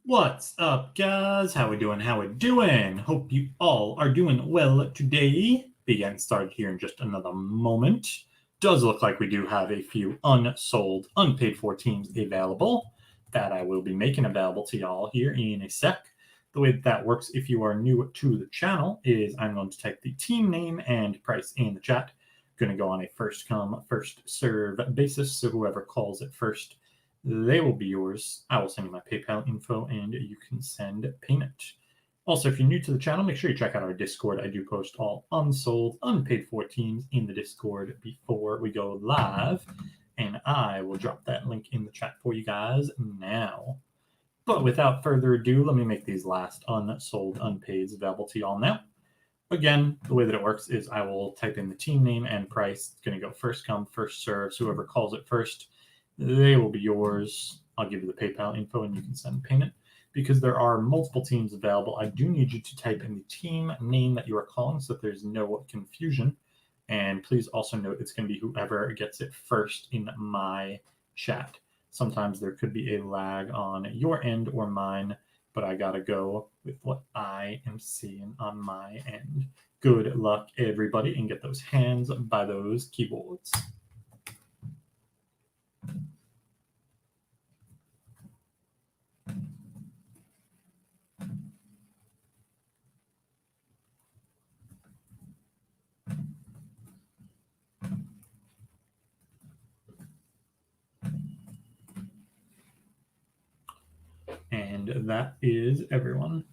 What's up, guys? How we doing? Hope you all are doing well today. Be getting started here in just another moment. Does look like we do have a few unsold, unpaid for teams available that I will be making available to y'all here in a sec. The way that works, if you are new to the channel, is I'm going to type the team name and price in the chat. Going to go on a first come, first serve basis, so whoever calls it first, they will be yours. I will send you my PayPal info and you can send payment. Also, if you're new to the channel, make sure you check out our Discord. I do post all unsold, unpaid for teams in the Discord before we go live, and I will drop that link in the chat for you guys now. But without further ado, let me make these last unsold, unpaids available to y'all now. Again, the way that it works is I will type in the team name and price. It's going to go first come, first serve. So whoever calls it first, they will be yours. I'll give you the PayPal info and you can send payment. Because there are multiple teams available, I do need you to type in the team name that you are calling so that there's no confusion. And please also note it's going to be whoever gets it first in my chat. Sometimes there could be a lag on your end or mine, but I got to go with what I am seeing on my end. Good luck, everybody, and get those hands by those keyboards. And that is everyone.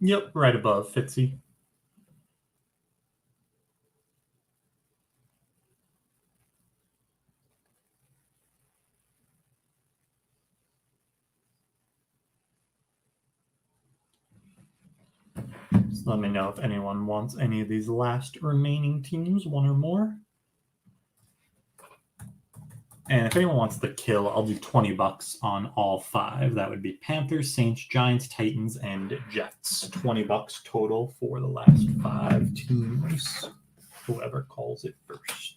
Yep, right above Fitzy. So let me know if anyone wants any of these last remaining teams, one or more. And if anyone wants the kill, I'll do $20 on all five. That would be Panthers, Saints, Giants, Titans, and Jets. $20 total for the last five teams. Whoever calls it first.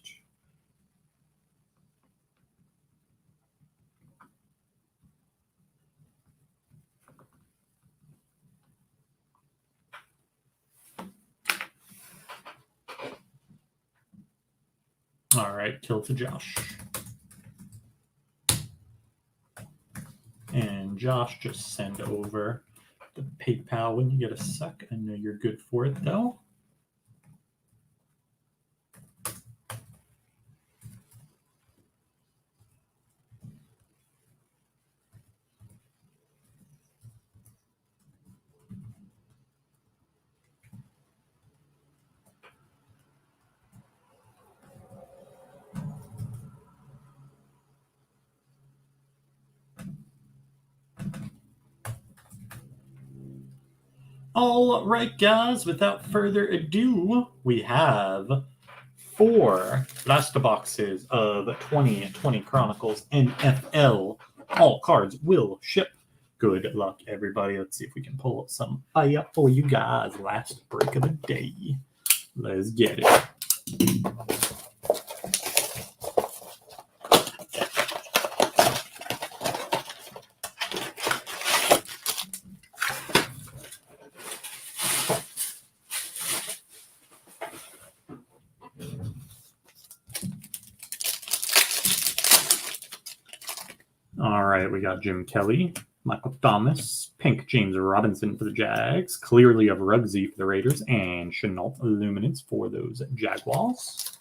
All right, kill to Josh. And Josh, just send over the PayPal when you get a sec. I know you're good for it, though. All right, guys, without further ado, we have 4 last boxes of 2020 Chronicles NFL. All cards will ship Good luck, everybody. Let's see if we can pull up some fire for you guys. Last break of the day. Let's get it. All right, we got Jim Kelly, Michael Thomas, pink James Robinson for the Jags, clearly of Rugsy for the Raiders, and Chenault Luminance for those Jaguars.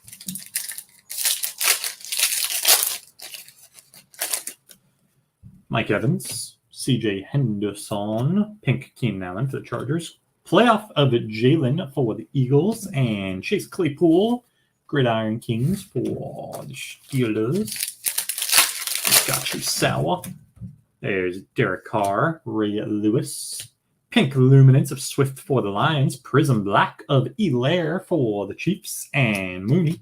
Mike Evans, CJ Henderson, pink Keenan Allen for the Chargers, playoff of Jalen for the Eagles, and Chase Claypool, Gridiron Kings for the Steelers. Got you sour. There's Derek Carr, Ray Lewis, pink Luminance of Swift for the Lions, Prism Black of Elaire for the Chiefs, and Mooney.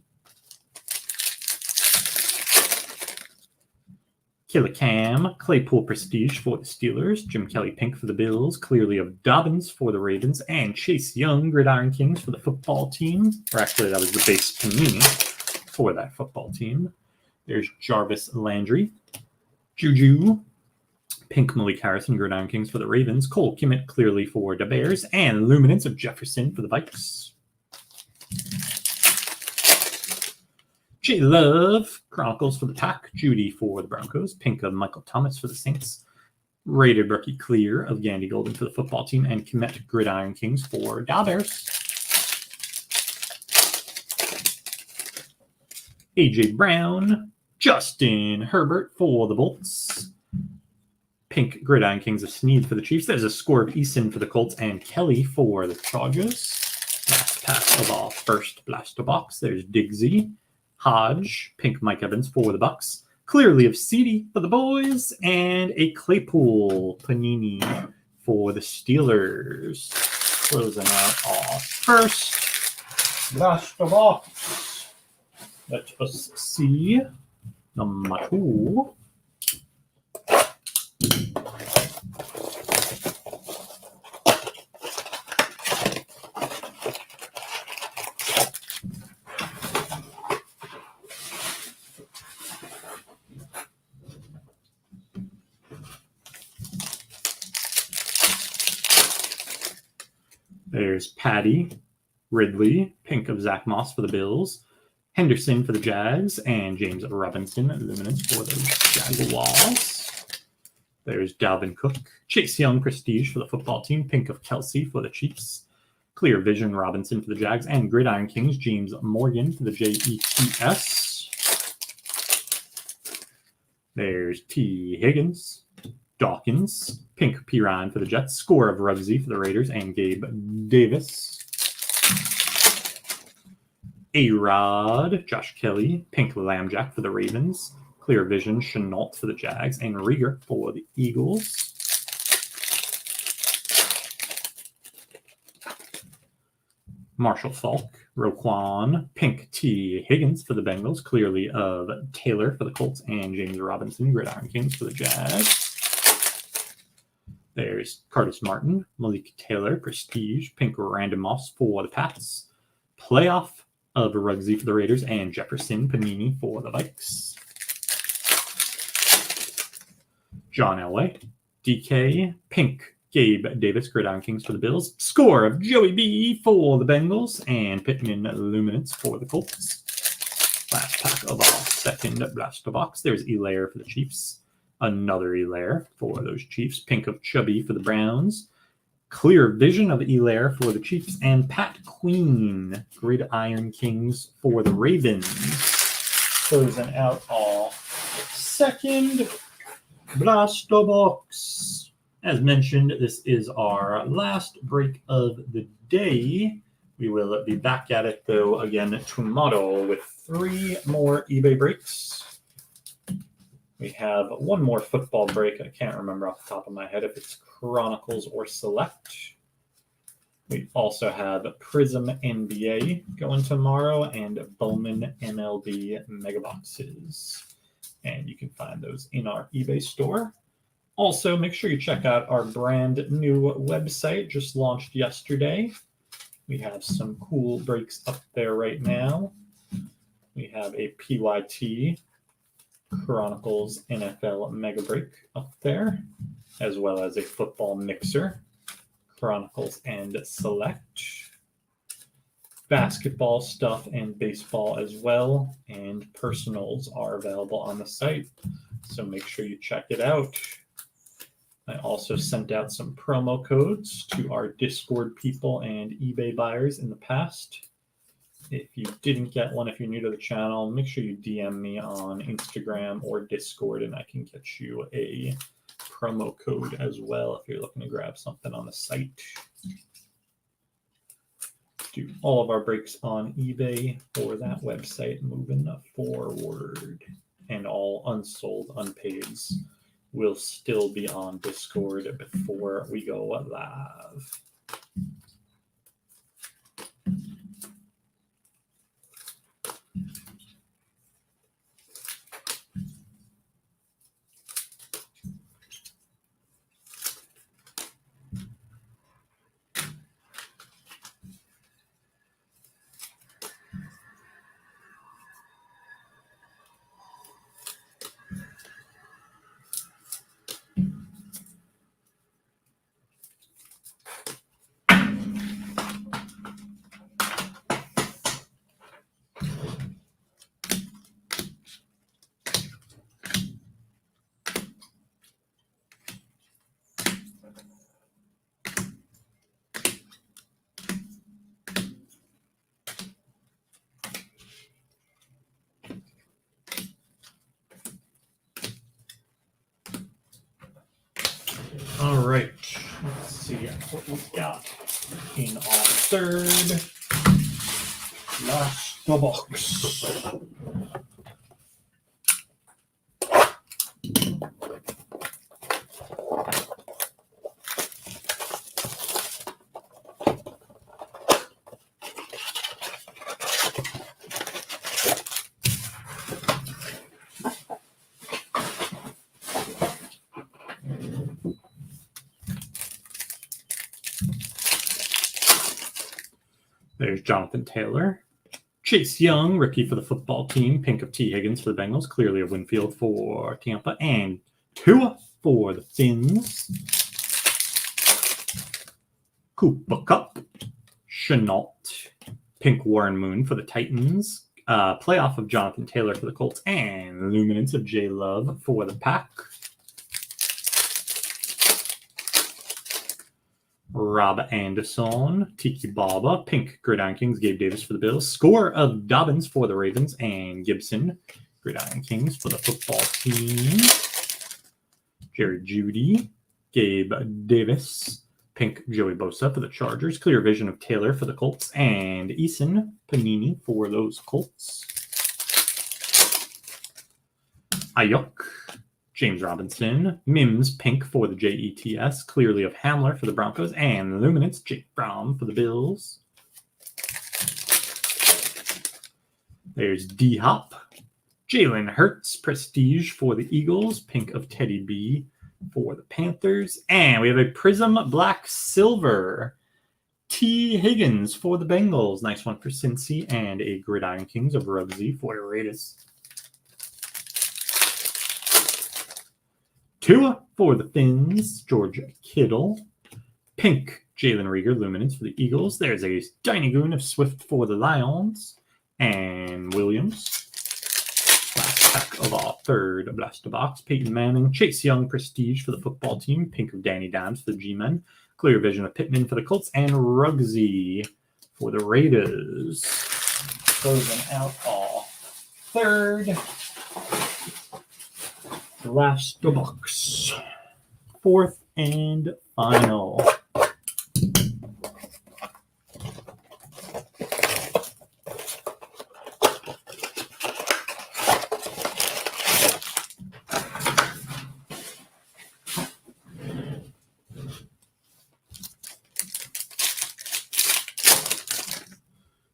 Killicam, Claypool Prestige for the Steelers, Jim Kelly pink for the Bills, clearly of Dobbins for the Ravens, and Chase Young, Gridiron Kings for the football team. Or actually, that was the base Panini for that football team. There's Jarvis Landry, Juju, pink Malik Harrison, Gridiron Kings for the Ravens, Cole Kmet clearly for the Bears, and Luminance of Jefferson for the Vikes. J Love, Chronicles for the Pack, Judy for the Broncos, pink of Michael Thomas for the Saints, rated rookie clear of Gandy Golden for the football team, and Kmet Gridiron Kings for the Bears. AJ Brown, Justin Herbert for the Bolts, pink Gridiron Kings of Sneed for the Chiefs. There's a score of Eason for the Colts and Kelly for the Chargers. Last pack of our first blaster box. There's Diggsy, Hodge, pink Mike Evans for the Bucks, clearly of CD for the boys, and a Claypool Panini for the Steelers. Closing out our first blaster box. Let us see number 2. There's Patty, Ridley, pink of Zach Moss for the Bills, Henderson for the Jags, and James Robinson, Luminance for the Jaguars. There's Dalvin Cook, Chase Young, Prestige for the football team, pink of Kelsey for the Chiefs, Clear Vision Robinson for the Jags, and Gridiron Kings, James Morgan for the Jets. There's T. Higgins, Dawkins, pink Piran for the Jets, score of Rugsy for the Raiders, and Gabe Davis. A-Rod, Josh Kelly, pink Lambjack for the Ravens, clear vision Chenault for the Jags, and Rieger for the Eagles. Marshall Falk, Roquan, pink T. Higgins for the Bengals, clearly of Taylor for the Colts, and James Robinson, Gridiron Kings for the Jags. There's Curtis Martin, Malik Taylor, Prestige, pink Random Moss for the Pats, playoff of Rugsy for the Raiders, and Jefferson Panini for the Vikes. John Elway, DK, pink Gabe Davis, Gridiron Kings for the Bills, score of Joey B for the Bengals, and Pittman Luminance for the Colts. Last pack of our second blaster box. There's Elaire for the Chiefs, another Elaire for those Chiefs, pink of Chubby for the Browns, clear vision of Elaire for the Chiefs, and Pat Queen, Gridiron Kings for the Ravens. Closing out our second blaster box. As mentioned, this is our last break of the day. We will be back at it, though, again tomorrow with 3 more eBay breaks. We have one more football break. I can't remember off the top of my head if it's Chronicles or Select. We also have Prism NBA going tomorrow and Bowman MLB Mega Boxes. And you can find those in our eBay store. Also, make sure you check out our brand new website, just launched yesterday. We have some cool breaks up there right now. We have a PYT Chronicles NFL Mega Break up there, as well as a football mixer, Chronicles and Select. Basketball stuff and baseball as well, and personals are available on the site, so make sure you check it out. I also sent out some promo codes to our Discord people and eBay buyers in the past. If you didn't get one, if you're new to the channel, make sure you DM me on Instagram or Discord and I can get you a promo code as well if you're looking to grab something on the site. Do all of our breaks on eBay or that website moving forward. And all unsold unpaids will still be on Discord before we go live. All right, let's see what we've got in our third last box. There's Jonathan Taylor. Chase Young, rookie for the football team. Pink of T. Higgins for the Bengals. Clearly of Winfield for Tampa. And Tua for the Finns. Cooper Cup. Chenault. Pink Warren Moon for the Titans. Playoff of Jonathan Taylor for the Colts. And Luminance of J. Love for the Pack. Rob Anderson, Tiki Baba, Pink Gridiron Kings, Gabe Davis for the Bills, Score of Dobbins for the Ravens, and Gibson, Gridiron Kings for the football team. Jerry Jeudy, Gabe Davis, Pink Joey Bosa for the Chargers, Clear Vision of Taylor for the Colts, and Eason Panini for those Colts. Ayuk, James Robinson, Mims Pink for the Jets, Clearly of Hamler for the Broncos, and Luminance Jake Brown for the Bills. There's D-Hop, Jalen Hurts, Prestige for the Eagles, Pink of Teddy B for the Panthers, and we have a Prism Black Silver, T. Higgins for the Bengals. Nice one for Cincy, and a Gridiron Kings of Ruggsy for the Raiders. Tua for the Finns, George Kittle. Pink, Jalen Reagor, Luminance for the Eagles. There's a Tiny Goon of Swift for the Lions. And Williams. Last pack of our third blaster box. Peyton Manning, Chase Young, Prestige for the football team. Pink of Danny Dimes for the G-Men. Clear Vision of Pittman for the Colts. And Ruggsy for the Raiders. Closing out our third last box. Fourth and final.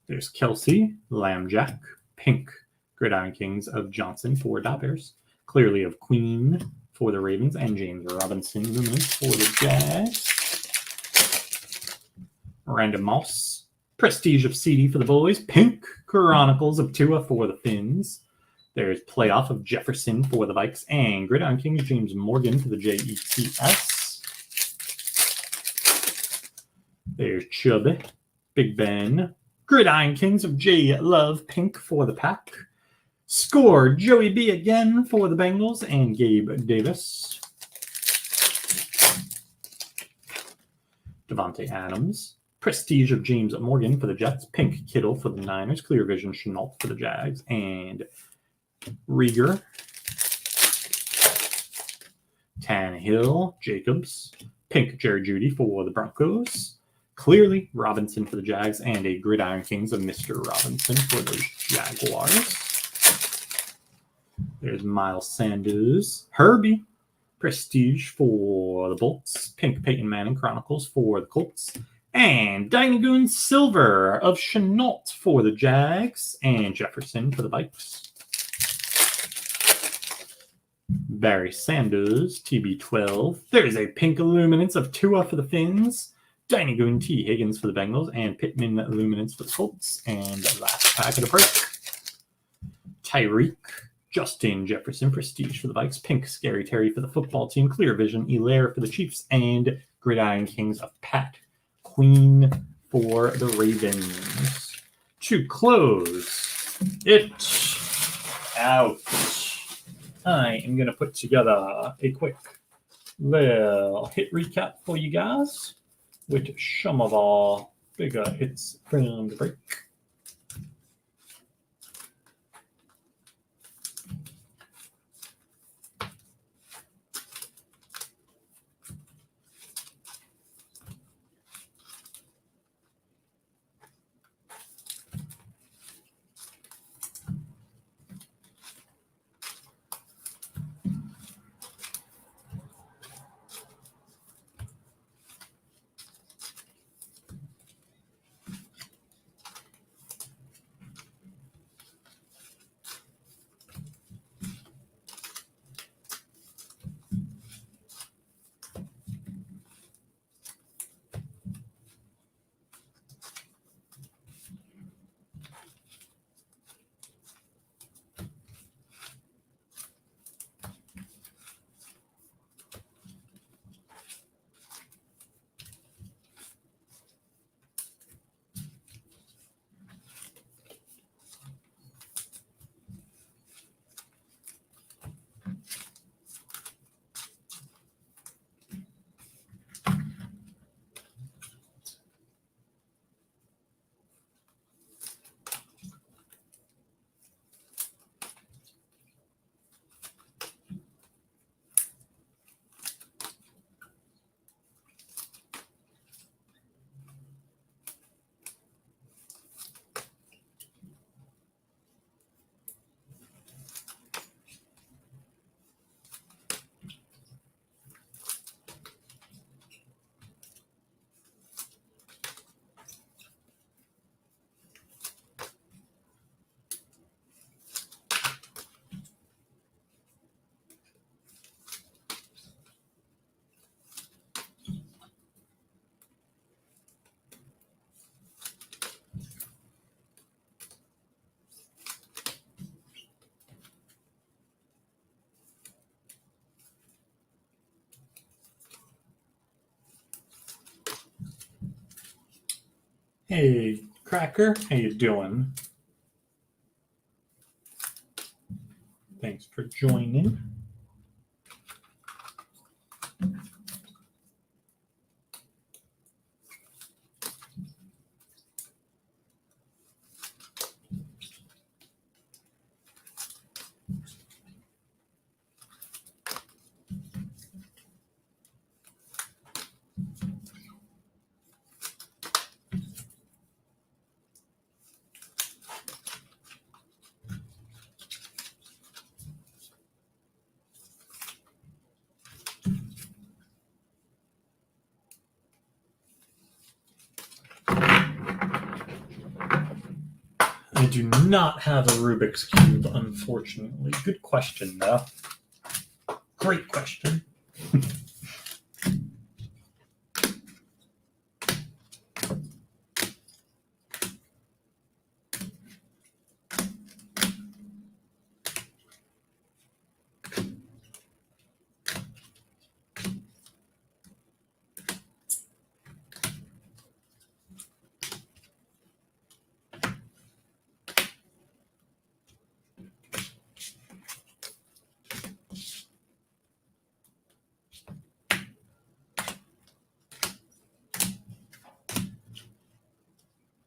There's Kelsey, Lambjack, Pink, Gridiron Kings of Johnson for Dobbers. Clearly of Queen for the Ravens, and James Robinson luminance for the Jags. Random Moss, Prestige of CD for the Boys, Pink Chronicles of Tua for the Finns. There's Playoff of Jefferson for the Vikes, and Gridiron Kings James Morgan for the Jets. There's Chubb, Big Ben, Gridiron Kings of J Love, Pink for the Pack. Score Joey B again for the Bengals, and Gabe Davis. Devontae Adams, Prestige of James Morgan for the Jets, Pink Kittle for the Niners, Clear Vision Chenault for the Jags, and Rieger, Tannehill, Jacobs, Pink Jerry Jeudy for the Broncos, Clearly Robinson for the Jags, and a Gridiron Kings of Mr. Robinson for those Jaguars. There's Miles Sanders, Herbie, Prestige for the Bolts, Pink Peyton Manning Chronicles for the Colts, and Dynagoon Silver of Chenault for the Jags, and Jefferson for the Vikes. Barry Sanders, TB12. There's a Pink Illuminance of Tua for the Finns, Dynagoon T. Higgins for the Bengals, and Pittman Illuminance for the Colts. And the last pack of the break, Tyreek, Justin Jefferson, Prestige for the Vikes, Pink Scary Terry for the football team, Clear Vision Elaire for the Chiefs, and Gridiron Kings of Pat Queen for the Ravens. To close it out, I am going to put together a quick little hit recap for you guys with some of our bigger hits from the break. Hey, Cracker, how you doing? Thanks for joining. I do not have a Rubik's Cube, unfortunately. Good question, though. Great question.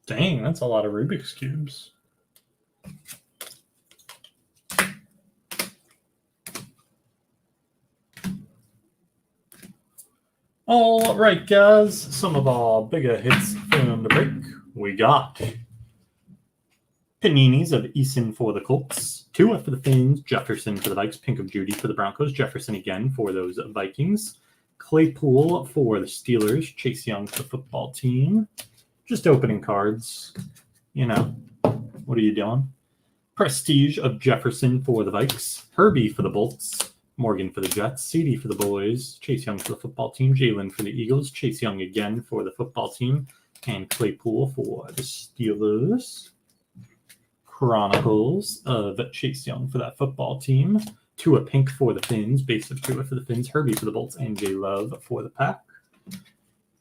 Dang, that's a lot of Rubik's Cubes. All right, guys, some of our bigger hits from the break. We got Paninis of Eason for the Colts, Tua for the Finns, Jefferson for the Vikes, Pink of Judy for the Broncos, Jefferson again for those Vikings, Claypool for the Steelers, Chase Young for the football team. Just opening cards. You know, what are you doing? Prestige of Jefferson for the Vikes, Herbie for the Bolts, Morgan for the Jets, CD for the Boys, Chase Young for the football team, Jalen for the Eagles, Chase Young again for the football team, and Claypool for the Steelers. Chronicles of Chase Young for that football team, Tua Pink for the Finns, base of Tua for the Finns, Herbie for the Bolts, and J Love for the Pack.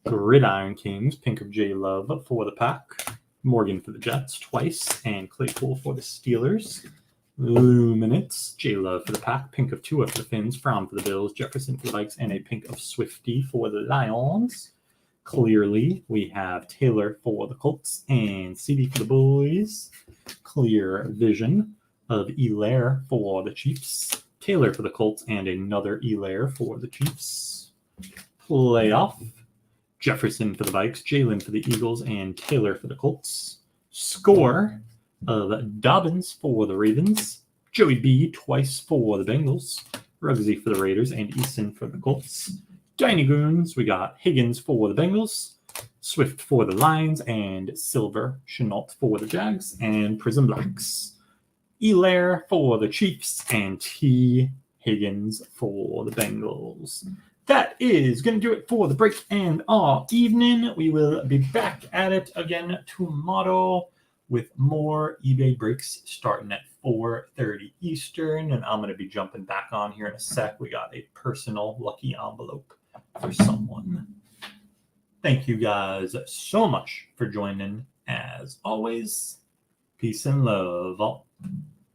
Gridiron Kings, Pink of J Love for the Pack, Morgan for the Jets twice, and Claypool for the Steelers. Luminance, J Love for the Pack, Pink of Tua for the Finns, Fromm for the Bills, Jefferson for the Vikes, and a Pink of Swifty for the Lions. Clearly, we have Taylor for the Colts and CD for the Boys. Clear Vision of Elaire for the Chiefs, Taylor for the Colts, and another Elaire for the Chiefs. Playoff, Jefferson for the Vikes, Jalen for the Eagles, and Taylor for the Colts. Score of Dobbins for the Ravens, Joey B twice for the Bengals, Ruggsy for the Raiders, and Easton for the Colts. Tiny Goons, we got Higgins for the Bengals, Swift for the Lions, and Silver Chenault for the Jags, and Prism Blacks. Elaire for the Chiefs, and T. Higgins for the Bengals. That is going to do it for the break and our evening. We will be back at it again tomorrow with more eBay breaks starting at 4:30 Eastern, and I'm going to be jumping back on here in a sec. We got a personal lucky envelope for someone. Thank you guys so much for joining. As always, peace and love all.